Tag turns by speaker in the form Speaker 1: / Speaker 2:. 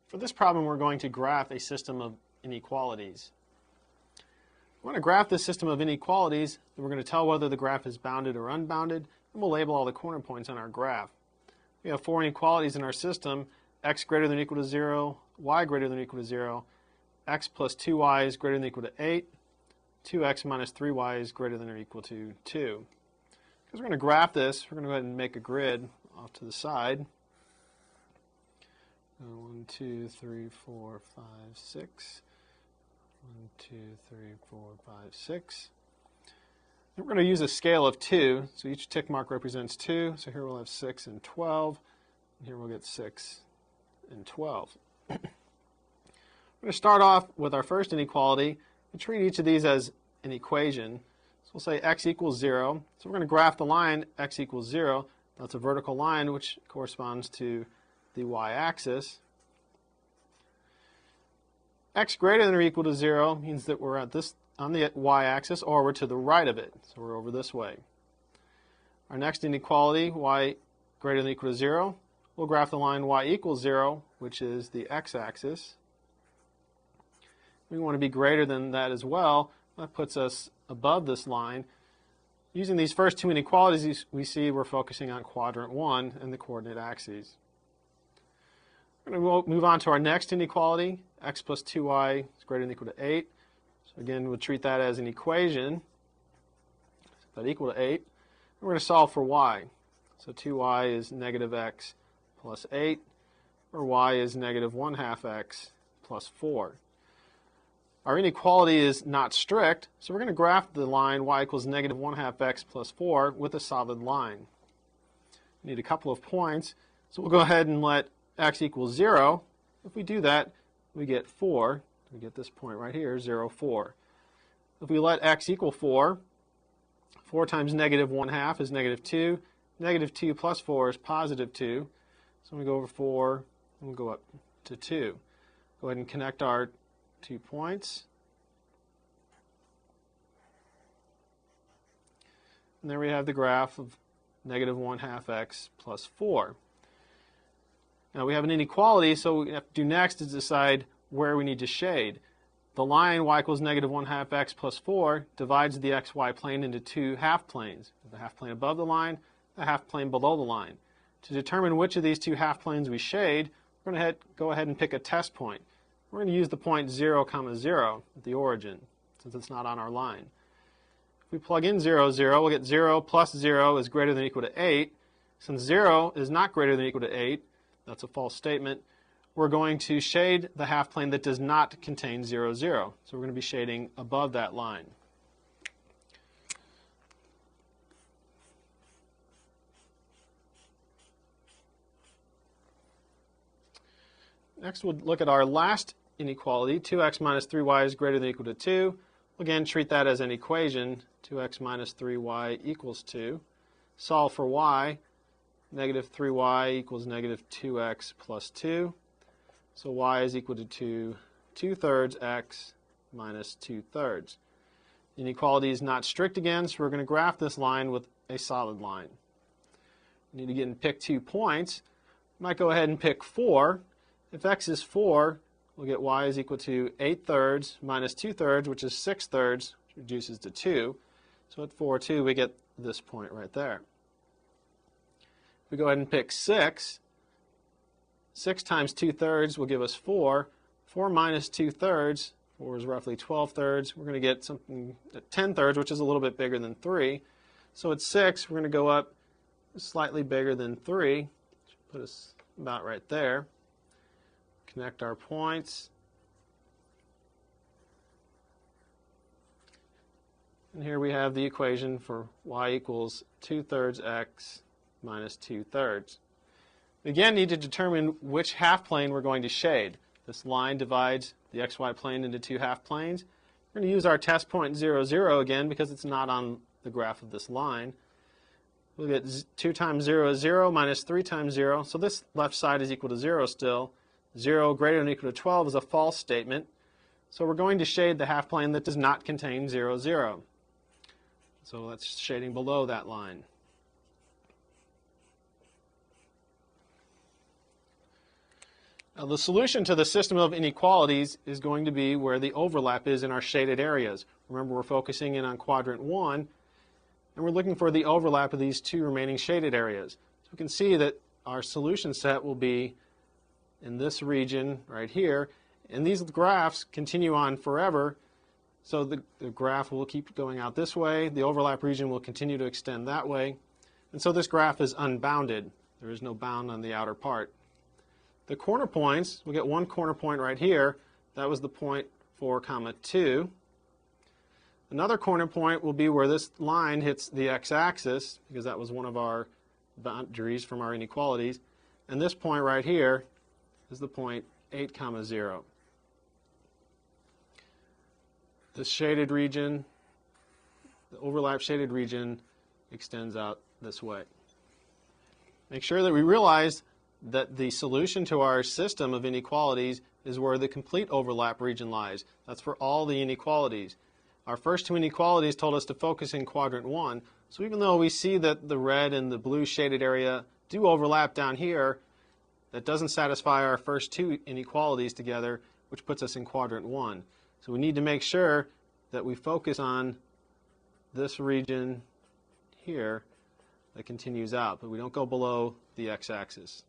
Speaker 1: For this problem, we're going to graph a system of inequalities. We're going to graph this system of inequalities, and we're going to tell whether the graph is bounded or unbounded, and we'll label all the corner points on our graph. We have four inequalities in our system: x greater than or equal to 0, y greater than or equal to 0, x plus 2y is greater than or equal to 8, 2x minus 3y is greater than or equal to 2. Because we're going to graph this, we're going to go ahead and make a grid off to the side. 1, 2, 3, 4, 5, 6. 1, 2, 3, 4, 5, 6. And we're going to use a scale of 2. So each tick mark represents 2. So here we'll have 6 and 12. And here we'll get 6 and 12. We're going to start off with our first inequality and treat each of these as an equation. So we'll say x equals 0. So we're going to graph the line x equals 0. That's a vertical line which corresponds to the y-axis. X greater than or equal to 0 means that we're at this on the y-axis, or we're to the right of it, so we're over this way. Our next inequality, y greater than or equal to 0, we'll graph the line y equals 0, which is the x-axis. We want to be greater than that as well. That puts us above this line. Using these first two inequalities, we see we're focusing on quadrant 1 and the coordinate axes. We're going to move on to our next inequality. X plus 2y is greater than or equal to 8. So again, we'll treat that as an equation. Set that equal to 8. And we're going to solve for y. So 2y is negative x plus 8, or y is negative 1/2 x plus 4. Our inequality is not strict, so we're going to graph the line y equals negative 1/2 x plus 4 with a solid line. We need a couple of points, so we'll go ahead and let x equals 0. If we do that, we get 4. We get this point right here, 0, 4. If we let x equal 4, 4 times negative 1/2 is negative 2. Negative 2 plus 4 is positive 2. So we go over 4, and we'll go up to 2. Go ahead and connect our 2 points. And there we have the graph of negative 1/2 x plus 4. Now we have an inequality, so what we have to do next is decide where we need to shade. The line y equals negative 1/2 x plus 4 divides the xy plane into two half planes. The half plane above the line, the half plane below the line. To determine which of these two half planes we shade, we're going to go ahead and pick a test point. We're going to use the point 0, 0 at the origin, since it's not on our line. If we plug in 0, 0, we'll get 0 plus 0 is greater than or equal to 8. Since 0 is not greater than or equal to 8, that's a false statement, we're going to shade the half plane that does not contain 0, 0. So we're going to be shading above that line. Next, we'll look at our last inequality. 2x minus 3y is greater than or equal to 2. We'll again treat that as an equation. 2x minus 3y equals 2. Solve for y. Negative 3y equals negative 2x plus 2. So y is equal to 2/3 x minus 2/3. The inequality is not strict again, so we're going to graph this line with a solid line. We need to get and pick 2 points. We might go ahead and pick 4. If x is 4, we'll get y is equal to 8/3 minus 2/3, which is 6/3, which reduces to 2. So at 4, 2, we get this point right there. If we go ahead and pick 6, 6 times 2/3 will give us 4. 4 minus 2/3, 4 is roughly 12/3. We're going to get something at 10/3, which is a little bit bigger than 3. So at 6, we're going to go up slightly bigger than 3. Should put us about right there. Connect our points. And here we have the equation for y equals 2/3 x minus 2/3. We again need to determine which half plane we're going to shade. This line divides the xy plane into two half planes. We're going to use our test point 0, 0 again because it's not on the graph of this line. We'll get 2 times 0 is 0 minus 3 times 0. So this left side is equal to 0 still. 0 greater than or equal to 12 is a false statement. So we're going to shade the half plane that does not contain 0, 0. So that's shading below that line. Now, the solution to the system of inequalities is going to be where the overlap is in our shaded areas. Remember, we're focusing in on quadrant 1, and we're looking for the overlap of these two remaining shaded areas. So we can see that our solution set will be in this region right here, and these graphs continue on forever. So the graph will keep going out this way, the overlap region will continue to extend that way, and so this graph is unbounded. There is no bound on the outer part. The corner points, we'll get one corner point right here. That was the point 4, 2. Another corner point will be where this line hits the x-axis, because that was one of our boundaries from our inequalities. And this point right here is the point 8, 0. This shaded region, the overlap shaded region, extends out this way. Make sure that we realize that the solution to our system of inequalities is where the complete overlap region lies. That's for all the inequalities. Our first two inequalities told us to focus in quadrant 1, so even though we see that the red and the blue shaded area do overlap down here, that doesn't satisfy our first two inequalities together, which puts us in quadrant 1. So we need to make sure that we focus on this region here that continues out, but we don't go below the x-axis.